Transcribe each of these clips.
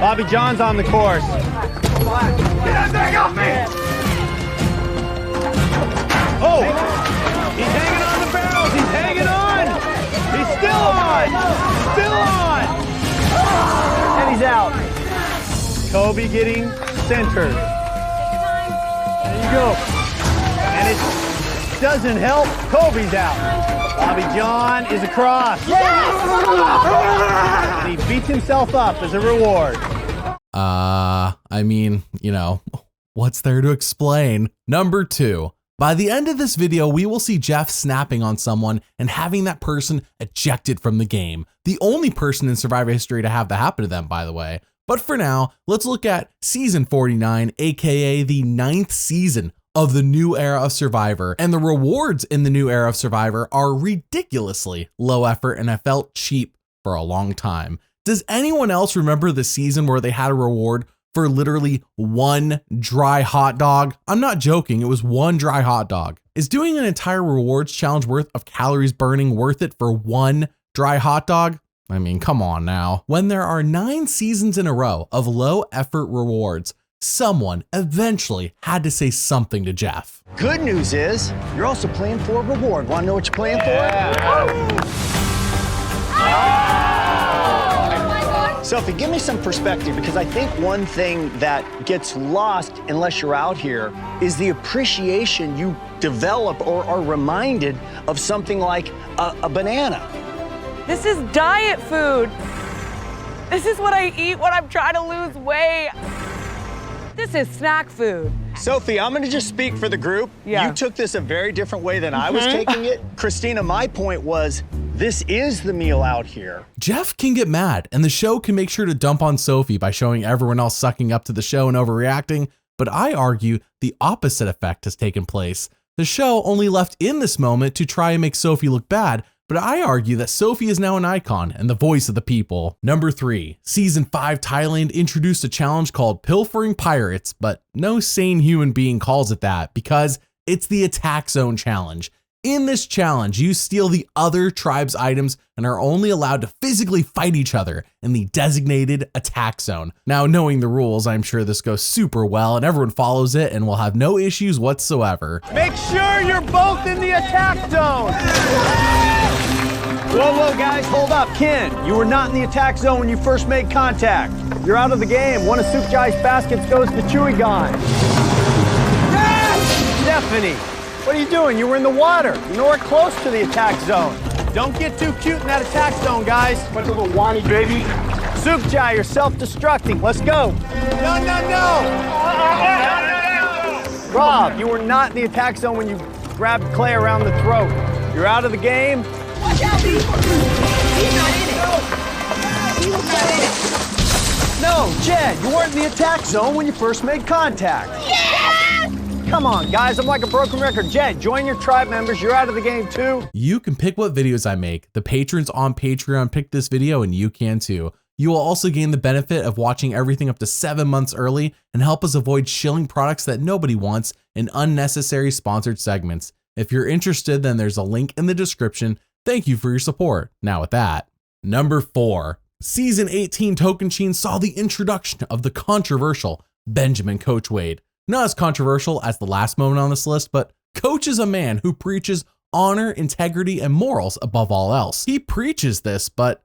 Bobby John's on the course. Get that thing off me! Oh! He's hanging on the barrels. He's hanging on. He's still on. Still on. And he's out. Kobe getting centered. There you go. And it doesn't help. Kobe's out. Bobby John is across. And he beats himself up as a reward. I mean, you know, what's there to explain? Number 2. By the end of this video, we will see Jeff snapping on someone and having that person ejected from the game. The only person in Survivor history to have that happen to them, by the way. But for now, let's look at season 49, aka the 9th season of the new era of Survivor. And the rewards in the new era of Survivor are ridiculously low effort and have felt cheap for a long time. Does anyone else remember the season where they had a reward for literally one dry hot dog? I'm not joking, it was one dry hot dog. Is doing an entire rewards challenge worth of calories burning worth it for one dry hot dog? I mean, come on now. When there are 9 seasons in a row of low effort rewards, someone eventually had to say something to Jeff. Good news is, you're also playing for a reward. Want to know what you're playing for? Sophie, give me some perspective, because I think one thing that gets lost unless you're out here is the appreciation you develop or are reminded of something like a banana. This is diet food. This is what I eat when I'm trying to lose weight. This is snack food. Sophie, I'm gonna just speak for the group. Yeah. You took this a very different way than I was taking it. Christina, my point was, this is the meal out here. Jeff can get mad, and the show can make sure to dump on Sophie by showing everyone else sucking up to the show and overreacting, but I argue the opposite effect has taken place. The show only left in this moment to try and make Sophie look bad, but I argue that Sophie is now an icon and the voice of the people. Number 3, season 5 Thailand introduced a challenge called Pilfering Pirates, but no sane human being calls it that because it's the Attack Zone Challenge. In this challenge, you steal the other tribe's items and are only allowed to physically fight each other in the designated attack zone. Now, knowing the rules, I'm sure this goes super well and everyone follows it and will have no issues whatsoever. Make sure you're both in the attack zone. Whoa, guys, hold up. Ken, you were not in the attack zone when you first made contact. You're out of the game. One of Soup Jai's baskets goes to Chewy Gone. Stephanie, what are you doing? You were in the water. You're nowhere close to the attack zone. Don't get too cute in that attack zone, guys. What little whiny baby? Soup Jai, you're self-destructing. Let's go. No. Rob, you were not in the attack zone when you grabbed Clay around the throat. You're out of the game. Watch out, B. He's not in it. He was not in it. No, Jed, you weren't in the attack zone when you first made contact. Yes! Come on, guys, I'm like a broken record. Jed, join your tribe members. You're out of the game, too. You can pick what videos I make. The patrons on Patreon pick this video and you can too. You will also gain the benefit of watching everything up to 7 months early and help us avoid shilling products that nobody wants and unnecessary sponsored segments. If you're interested, then there's a link in the description. Thank you for your support. Now with that, number 4, season 18 Tocantins saw the introduction of the controversial Benjamin Coach Wade. Not as controversial as the last moment on this list, but Coach is a man who preaches honor, integrity, and morals above all else. He preaches this, but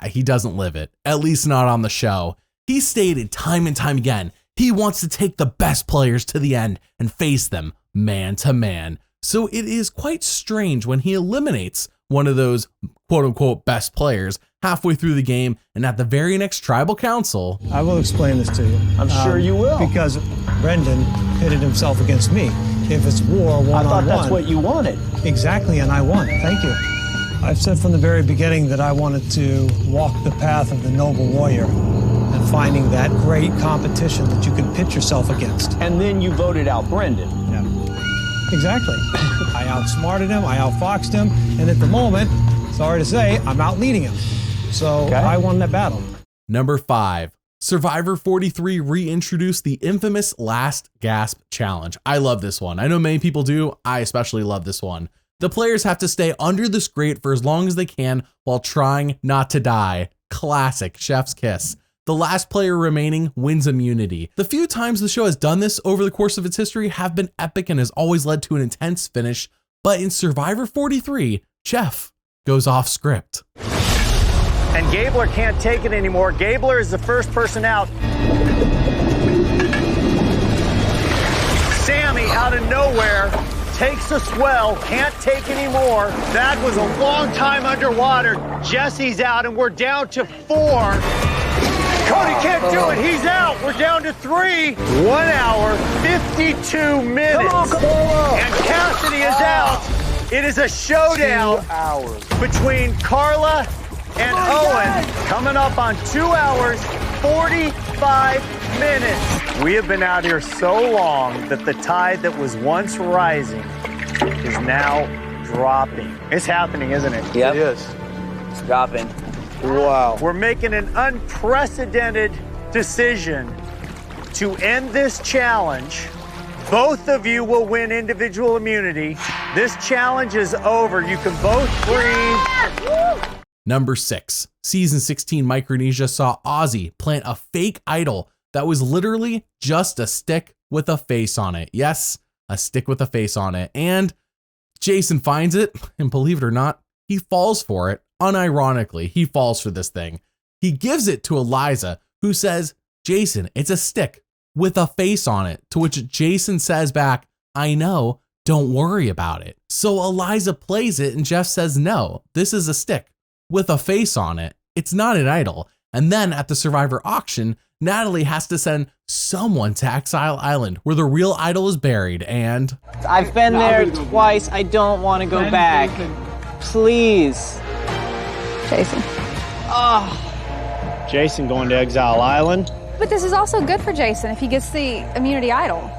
he doesn't live it, at least not on the show. He stated time and time again, he wants to take the best players to the end and face them man to man. So it is quite strange when he eliminates one of those quote unquote best players halfway through the game and at the very next tribal council. I will explain this to you. I'm sure you will. Because Brendan pitted himself against me. If it's war one-on-one. I thought that's what you wanted. Exactly, and I won. Thank you. I've said from the very beginning that I wanted to walk the path of the noble warrior and finding that great competition that you can pit yourself against. And then you voted out Brendan. Yeah. Exactly. I outsmarted him, I outfoxed him, and at the moment, sorry to say, I'm out leading him. So I won that battle. Number 5, Survivor 43 reintroduced the infamous Last Gasp Challenge. I love this one. I know many people do. I especially love this one. The players have to stay under this grate for as long as they can while trying not to die. Classic chef's kiss. The last player remaining wins immunity. The few times the show has done this over the course of its history have been epic and has always led to an intense finish. But in Survivor 43, Jeff goes off script. And Gabler can't take it anymore. Gabler is the first person out. Sammy, out of nowhere, takes a swell, can't take anymore. That was a long time underwater. Jesse's out, and we're down to 4. Cody can't do it. He's out. We're down to 3. 1 hour, 52 minutes. And Cassidy is out. It is a showdown between Carla and Owen, coming up on 2 hours, 45 minutes. We have been out here so long that the tide that was once rising is now dropping. It's happening, isn't it? Yep. It is. It's dropping. Wow. We're making an unprecedented decision to end this challenge. Both of you will win individual immunity. This challenge is over. You can both breathe. Number 6, season 16 Micronesia saw Ozzy plant a fake idol that was literally just a stick with a face on it. Yes, a stick with a face on it. And Jason finds it, and believe it or not, he falls for it. Unironically, he falls for this thing. He gives it to Eliza, who says, Jason, it's a stick with a face on it. To which Jason says back, I know, don't worry about it. So Eliza plays it, and Jeff says, no, this is a stick with a face on it. It's not an idol. And then at the Survivor auction, Natalie has to send someone to Exile Island where the real idol is buried, and I've been there twice. I don't want to go back. Please. Jason. Oh. Jason going to Exile Island. But this is also good for Jason if he gets the immunity idol.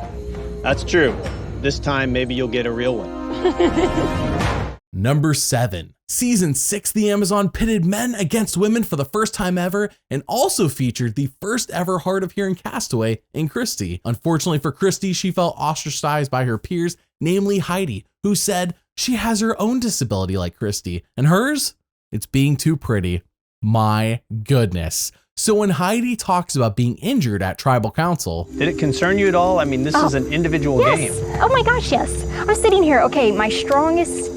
That's true. This time, maybe you'll get a real one. Number 7, season 6, The Amazon pitted men against women for the first time ever and also featured the first ever hard of hearing castaway in Christy. Unfortunately for Christy, she felt ostracized by her peers, namely Heidi, who said she has her own disability like Christy, and hers? It's being too pretty. My goodness. So when Heidi talks about being injured at tribal council, Did it concern you at all? I mean, this is an individual game. Oh my gosh, yes. I'm sitting here, okay, my strongest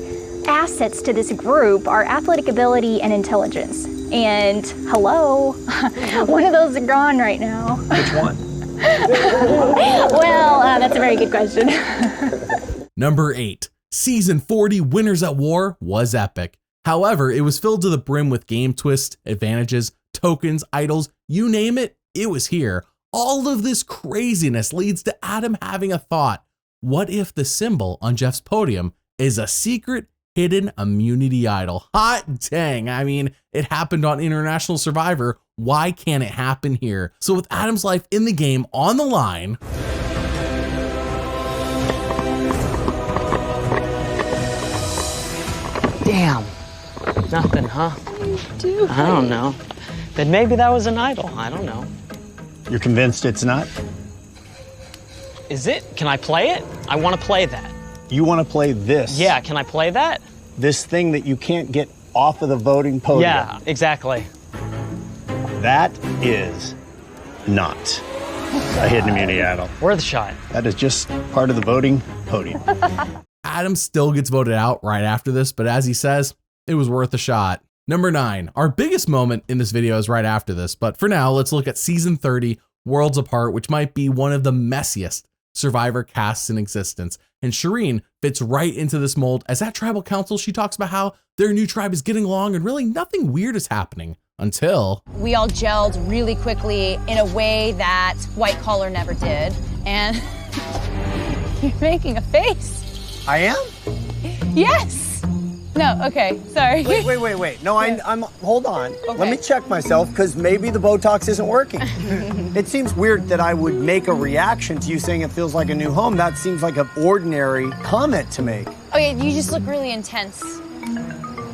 assets to this group are athletic ability and intelligence. And hello, one of those are gone right now. Which one? Well, that's a very good question. Number 8, season 40, Winners at War was epic. However, it was filled to the brim with game twists, advantages, tokens, idols, you name it, it was here. All of this craziness leads to Adam having a thought. What if the symbol on Jeff's podium is a secret hidden immunity idol? Hot dang. I mean, it happened on International Survivor. Why can't it happen here? So with Adam's life in the game on the line, Damn. Nothing, huh? I don't know. Then maybe that was an idol. I don't know. You're convinced it's not? Is it? Can I play it? I want to play that. You want to play this? Yeah, can I play that? This thing that you can't get off of the voting podium. Yeah, exactly. That is not a hidden immunity idol. Worth a shot. That is just part of the voting podium. Adam still gets voted out right after this, but as he says, it was worth a shot. Number 9, our biggest moment in this video is right after this, but for now, let's look at season 30, Worlds Apart, which might be one of the messiest Survivor casts in existence. And Shireen fits right into this mold, as at tribal council, she talks about how their new tribe is getting along and really nothing weird is happening until we all gelled really quickly in a way that White Collar never did. And you're making a face. I am? Yes. No, okay, sorry. Wait. No, I'm hold on. Okay. Let me check myself, because maybe the Botox isn't working. It seems weird that I would make a reaction to you saying it feels like a new home. That seems like an ordinary comment to make. Oh yeah, you just look really intense.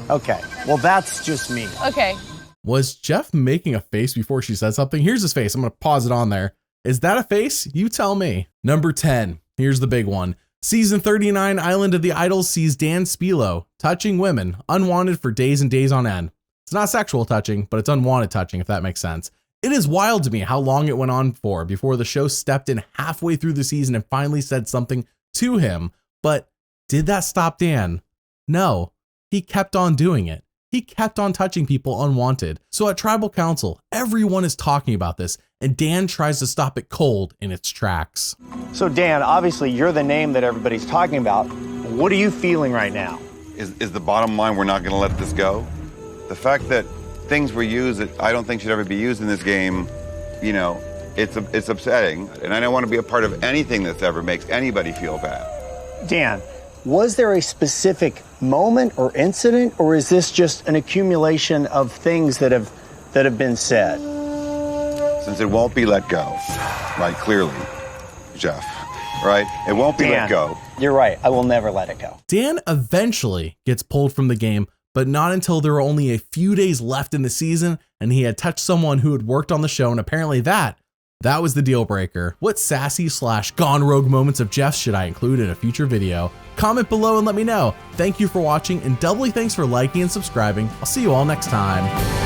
Okay, well, that's just me. Okay. Was Jeff making a face before she said something? Here's his face. I'm going to pause it on there. Is that a face? You tell me. Number 10. Here's the big one. Season 39, Island of the Idols sees Dan Spilo touching women, unwanted for days and days on end. It's not sexual touching, but it's unwanted touching, if that makes sense. It is wild to me how long it went on for before the show stepped in halfway through the season and finally said something to him. But did that stop Dan? No, he kept on doing it. He kept on touching people unwanted. So at Tribal Council, everyone is talking about this, and Dan tries to stop it cold in its tracks. So Dan, obviously you're the name that everybody's talking about. What are you feeling right now? Is the bottom line we're not going to let this go? The fact that things were used that I don't think should ever be used in this game, you know, it's upsetting. And I don't want to be a part of anything that ever makes anybody feel bad. Dan, was there a specific moment or incident, or is this just an accumulation of things that have been said? Since it won't be let go, right, clearly, Jeff, right? It won't be let go. You're right. I will never let it go. Dan eventually gets pulled from the game, but not until there were only a few days left in the season and he had touched someone who had worked on the show, and apparently that was the deal breaker. What sassy / gone rogue moments of Jeff's should I include in a future video? Comment below and let me know. Thank you for watching, and doubly thanks for liking and subscribing. I'll see you all next time.